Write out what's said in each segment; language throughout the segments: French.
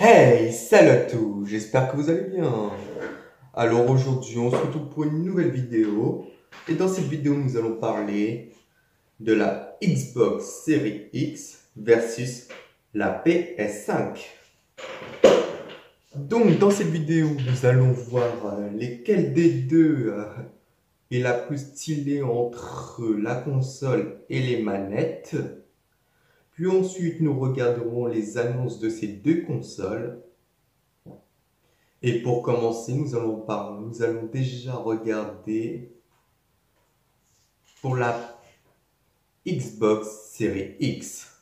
Hey, salut à tous, j'espère que vous allez bien. Alors aujourd'hui, on se retrouve pour une nouvelle vidéo. Et dans cette vidéo, nous allons parler de la Xbox Series X versus la PS5. Donc dans cette vidéo, nous allons voir lesquels des deux est la plus stylée entre la console et les manettes. Puis ensuite, nous regarderons les annonces de ces deux consoles. Et pour commencer, nous allons déjà regarder pour la Xbox Series X.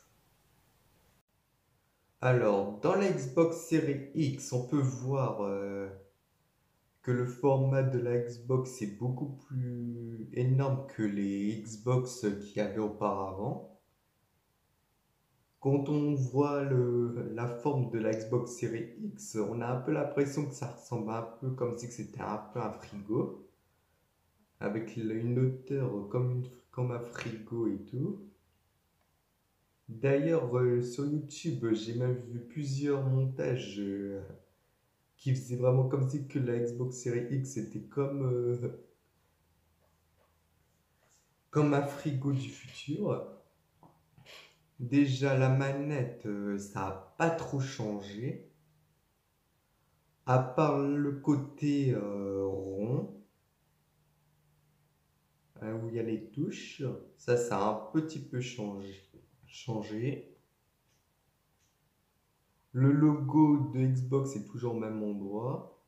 Alors, dans la Xbox Series X, on peut voir que le format de la Xbox est beaucoup plus énorme que les Xbox qu'il y avait auparavant. Quand on voit la forme de la Xbox Series X, on a un peu l'impression que ça ressemble un peu comme si c'était un peu un frigo, avec une hauteur comme un frigo et tout. D'ailleurs, sur YouTube, j'ai même vu plusieurs montages qui faisaient vraiment comme si que la Xbox Series X était comme un frigo du futur. Déjà, la manette, ça n'a pas trop changé, à part le côté rond, où il y a les touches. Ça a un petit peu changé. Le logo de Xbox est toujours au même endroit.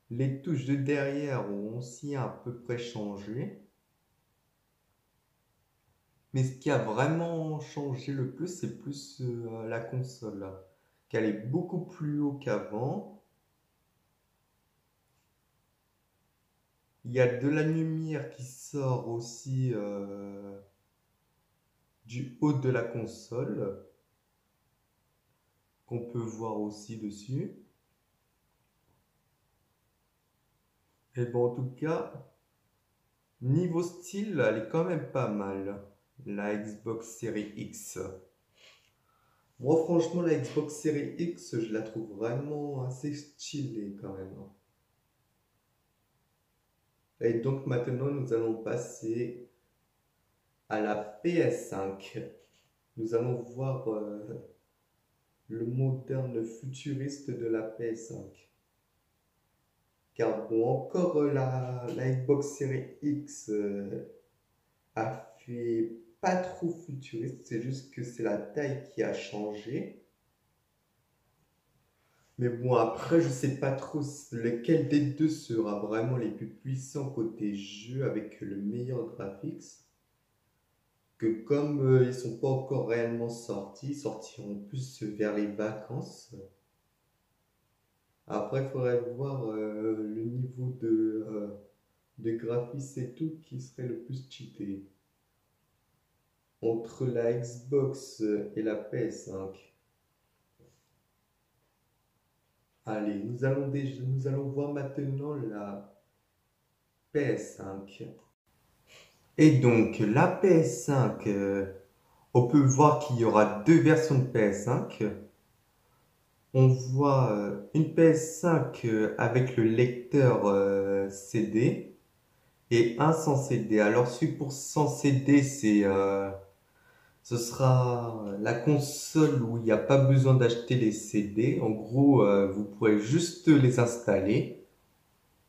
Les touches de derrière ont aussi à peu près changé. Mais ce qui a vraiment changé le plus, c'est plus la console, là, qu'elle est beaucoup plus haut qu'avant. Il y a de la lumière qui sort aussi du haut de la console, qu'on peut voir aussi dessus. Et bon, en tout cas, niveau style, elle est quand même pas mal, la Xbox Series X. Moi, franchement, la Xbox Series X, je la trouve vraiment assez stylée quand même. Et donc maintenant, nous allons passer à la PS5. Nous allons voir le moderne futuriste de la PS5. Car bon, encore la Xbox Series X a fait pas trop futuriste, c'est juste que c'est la taille qui a changé. Mais bon, après, je sais pas trop lequel des deux sera vraiment les plus puissants côté jeu avec le meilleur graphics. Que comme ils sont pas encore réellement sortis, ils sortiront plus vers les vacances. Après, il faudrait voir le niveau de graphisme et tout qui serait le plus cheaté entre la Xbox et la PS5. Allez, nous allons voir maintenant la PS5. Et donc, la PS5, on peut voir qu'il y aura deux versions de PS5. On voit une PS5 avec le lecteur CD et un sans CD. Alors, celui pour sans CD, ce sera la console où il n'y a pas besoin d'acheter les CD. En gros, vous pourrez juste les installer.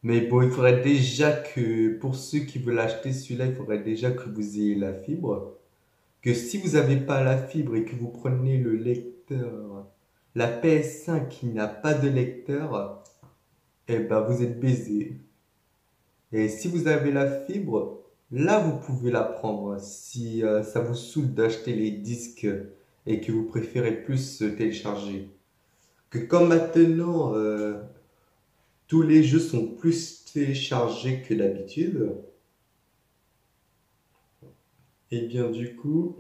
Mais bon, il faudrait déjà que, pour ceux qui veulent acheter celui-là, il faudrait déjà que vous ayez la fibre. Que si vous n'avez pas la fibre et que vous prenez le lecteur, la PS5 qui n'a pas de lecteur, eh ben vous êtes baisé. Et si vous avez la fibre, là vous pouvez la prendre. Si ça vous saoule d'acheter les disques et que vous préférez plus télécharger. Que comme maintenant, tous les jeux sont plus téléchargés que d'habitude, et bien du coup,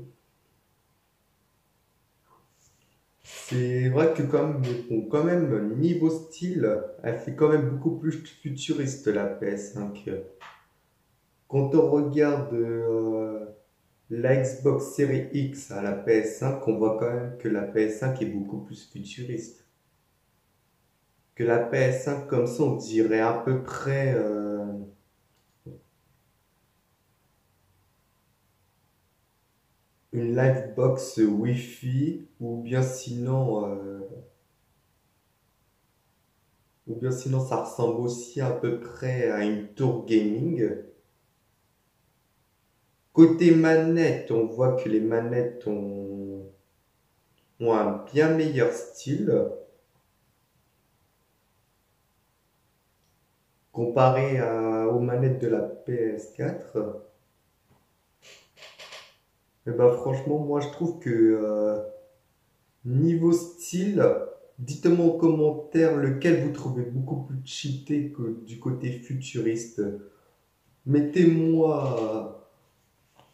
c'est vrai que quand même, niveau style, elle fait quand même beaucoup plus futuriste la PS5. Quand on regarde la Xbox Series X à la PS5, on voit quand même que la PS5 est beaucoup plus futuriste. que la PS5 comme ça, on dirait à peu près une Livebox Wi-Fi ou bien sinon ça ressemble aussi à peu près à une tour gaming. Côté manette, on voit que les manettes ont un bien meilleur style comparé aux manettes de la PS4. Et ben franchement, moi je trouve que niveau style, dites-moi en commentaire lequel vous trouvez beaucoup plus cheaté que du côté futuriste. Mettez-moi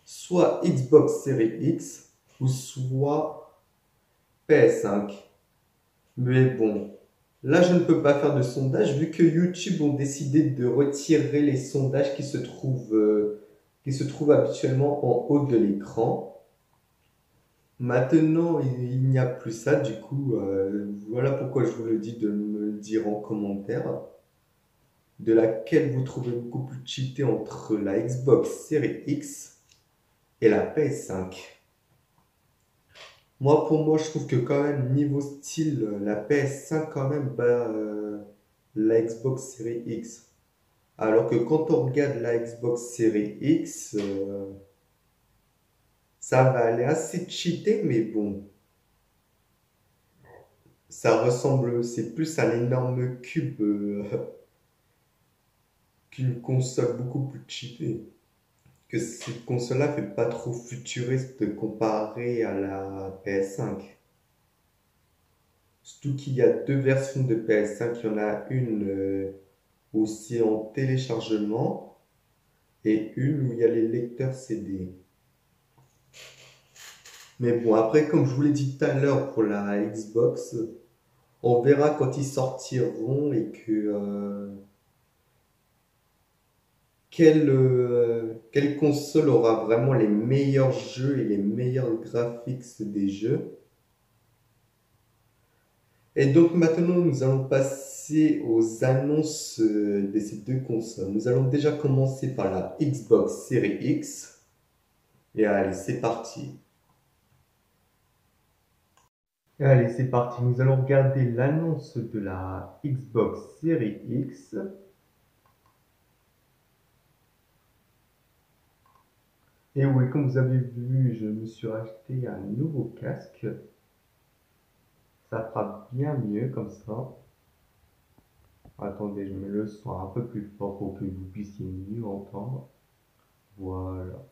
soit Xbox Series X ou soit PS5. Mais bon, là je ne peux pas faire de sondage vu que YouTube ont décidé de retirer les sondages qui se trouvent habituellement en haut de l'écran. Maintenant, il n'y a plus ça, du coup, voilà pourquoi je vous le dis de me le dire en commentaire, de laquelle vous trouvez beaucoup plus cheaté entre la Xbox Series X et la PS5. Moi, pour moi, je trouve que quand même, niveau style, la PS5 quand même bat la Xbox Series X. Alors que quand on regarde la Xbox Series X, ça va aller assez cheaté, mais bon, ça ressemble, c'est plus un énorme cube qu'une console beaucoup plus cheatée. Que cette console-là fait pas trop futuriste comparée à la PS5. Surtout qu'il y a deux versions de PS5. Il y en a une aussi en téléchargement et une où il y a les lecteurs CD. Mais bon, après, comme je vous l'ai dit tout à l'heure pour la Xbox, on verra quand ils sortiront et que quelle console aura vraiment les meilleurs jeux et les meilleurs graphiques des jeux. Et donc maintenant, nous allons passer aux annonces de ces deux consoles. Nous allons déjà commencer par la Xbox Series X. Et allez, c'est parti. Et allez, c'est parti. Nous allons regarder l'annonce de la Xbox Series X. Et oui, comme vous avez vu, je me suis acheté un nouveau casque. Ça fera bien mieux comme ça. Attendez, je mets le son un peu plus fort pour que vous puissiez mieux entendre. Voilà.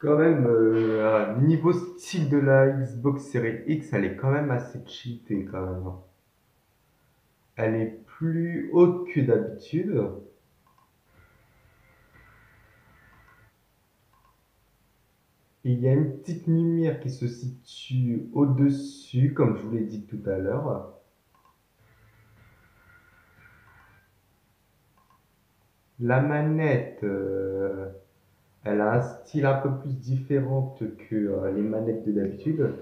Quand même, niveau style de la Xbox Series X, elle est quand même assez cheatée quand même. Elle est plus haute que d'habitude. Et il y a une petite lumière qui se situe au-dessus, comme je vous l'ai dit tout à l'heure. La manette, Elle a un style un peu plus différent que les manettes de d'habitude.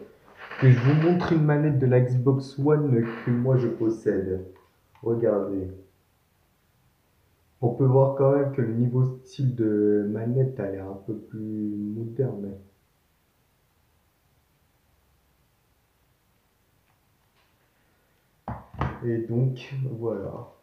Et je vous montre une manette de la Xbox One que moi je possède. Regardez. On peut voir quand même que le niveau style de manette a l'air un peu plus moderne. Et donc, voilà.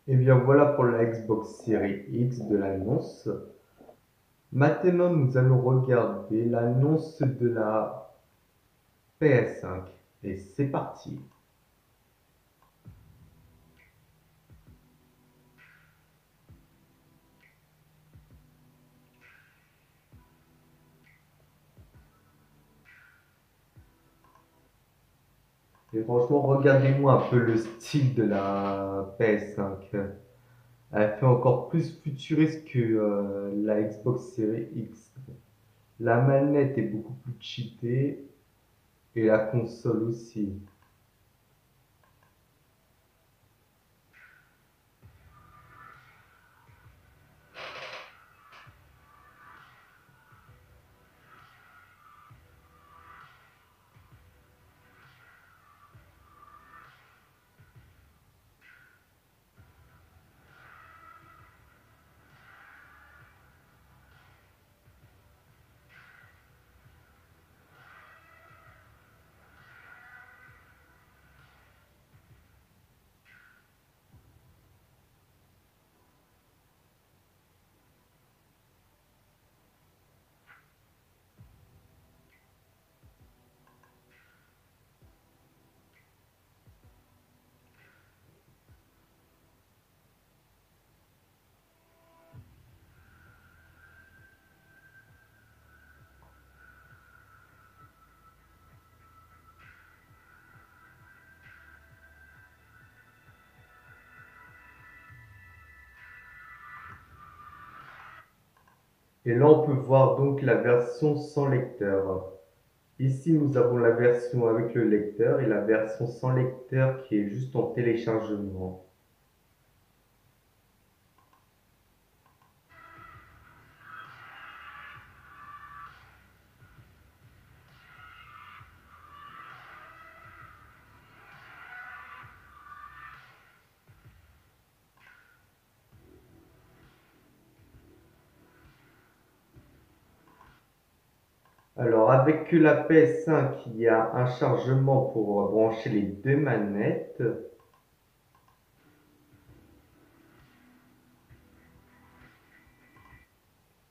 Et bien voilà pour la Xbox Series X de l'annonce. Maintenant, nous allons regarder l'annonce de la PS5. Et c'est parti. Et franchement, regardez-moi un peu le style de la PS5. Elle fait encore plus futuriste que la Xbox Series X. La manette est beaucoup plus cheatée et la console aussi. Et là, on peut voir donc la version sans lecteur. Ici, nous avons la version avec le lecteur et la version sans lecteur qui est juste en téléchargement. Alors, avec la PS5, il y a un chargement pour brancher les deux manettes,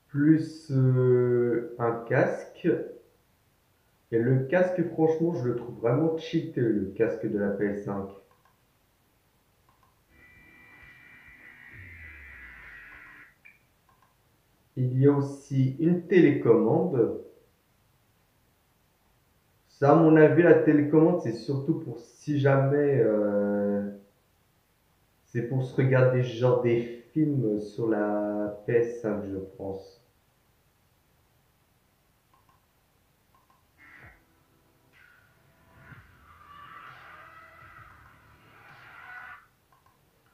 plus un casque. Et le casque, franchement, je le trouve vraiment cheaté, le casque de la PS5. Il y a aussi une télécommande. Ça, à mon avis, la télécommande, c'est surtout pour si jamais c'est pour se regarder genre des films sur la PS5, je pense.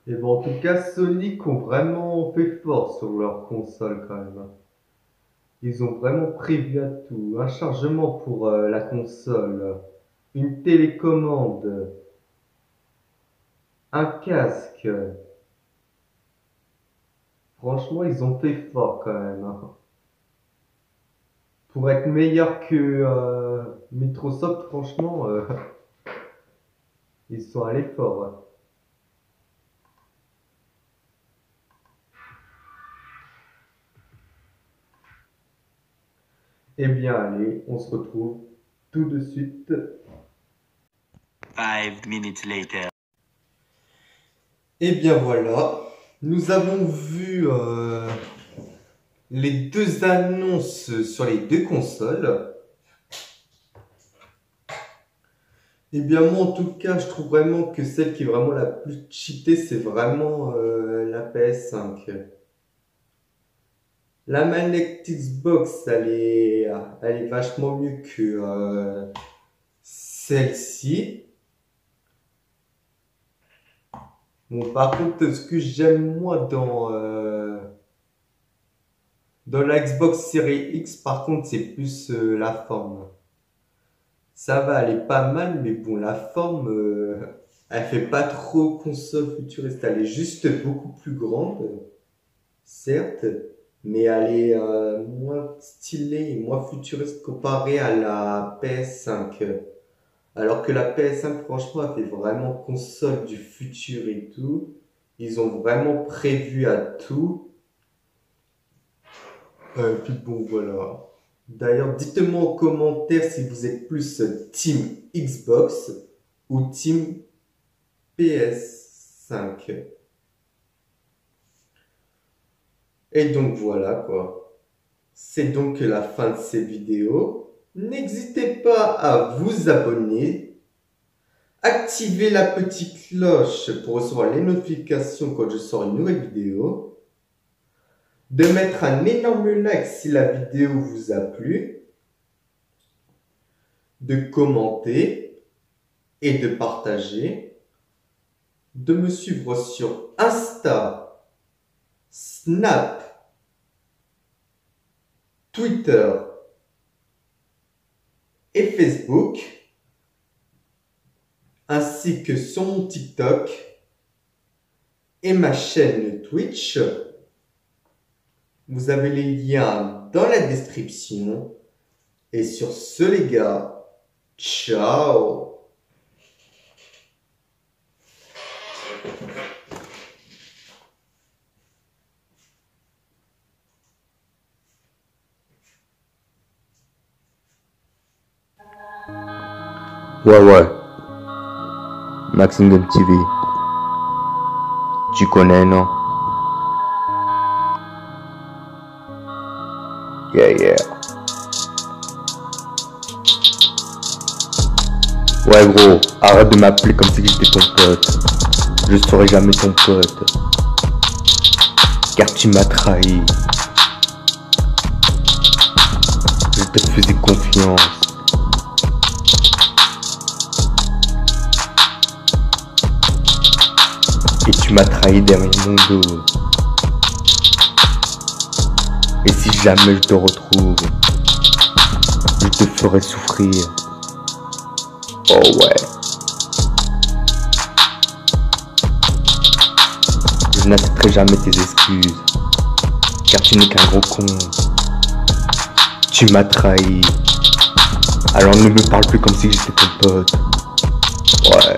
Et bon, en tout cas, Sonic ont vraiment fait fort sur leur console quand même. Ils ont vraiment prévu à tout. Un chargement pour la console, une télécommande, un casque. Franchement, ils ont fait fort quand même, hein. Pour être meilleur que Microsoft, franchement, ils sont allés fort, hein. Eh bien, allez, on se retrouve tout de suite. 5 minutes later. Eh bien voilà, nous avons vu les deux annonces sur les deux consoles. Eh bien, moi, en tout cas, je trouve vraiment que celle qui est vraiment la plus cheatée, c'est vraiment la PS5. La manette Xbox, elle est vachement mieux que celle-ci. Bon, par contre, ce que j'aime moi dans la Xbox Series X, par contre, c'est plus la forme. Ça va, elle est pas mal, mais bon, la forme, elle fait pas trop console futuriste. Elle est juste beaucoup plus grande, certes, mais elle est moins stylée et moins futuriste comparée à la PS5. Alors que la PS5, franchement, elle fait vraiment console du futur et tout. Ils ont vraiment prévu à tout. Puis bon, voilà. D'ailleurs, dites-moi en commentaire si vous êtes plus Team Xbox ou Team PS5. Et donc voilà quoi. C'est donc la fin de cette vidéo. N'hésitez pas à vous abonner, activer la petite cloche pour recevoir les notifications quand je sors une nouvelle vidéo, de mettre un énorme like si la vidéo vous a plu, de commenter et de partager, de me suivre sur Insta, Snap, Twitter et Facebook, ainsi que sur mon TikTok et ma chaîne Twitch. Vous avez les liens dans la description. Et sur ce les gars, ciao! Ouais, Maximum TV. Tu connais, non? Yeah. Ouais, gros, arrête de m'appeler comme si j'étais ton pote. Je serai jamais ton pote. Car tu m'as trahi. Je te faisais confiance. Et tu m'as trahi derrière mon dos. Et si jamais je te retrouve, je te ferai souffrir. Oh ouais. Je n'accepterai jamais tes excuses, car tu n'es qu'un gros con. Tu m'as trahi. Alors ne me parle plus comme si j'étais ton pote. Ouais.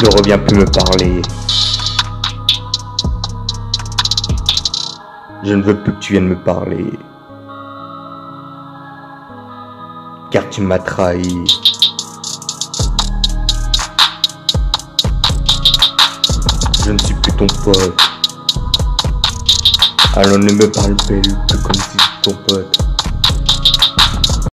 Ne reviens plus me parler. Je ne veux plus que tu viennes me parler. Car tu m'as trahi. Je ne suis plus ton pote. Alors ne me parle plus comme si j'étais ton pote.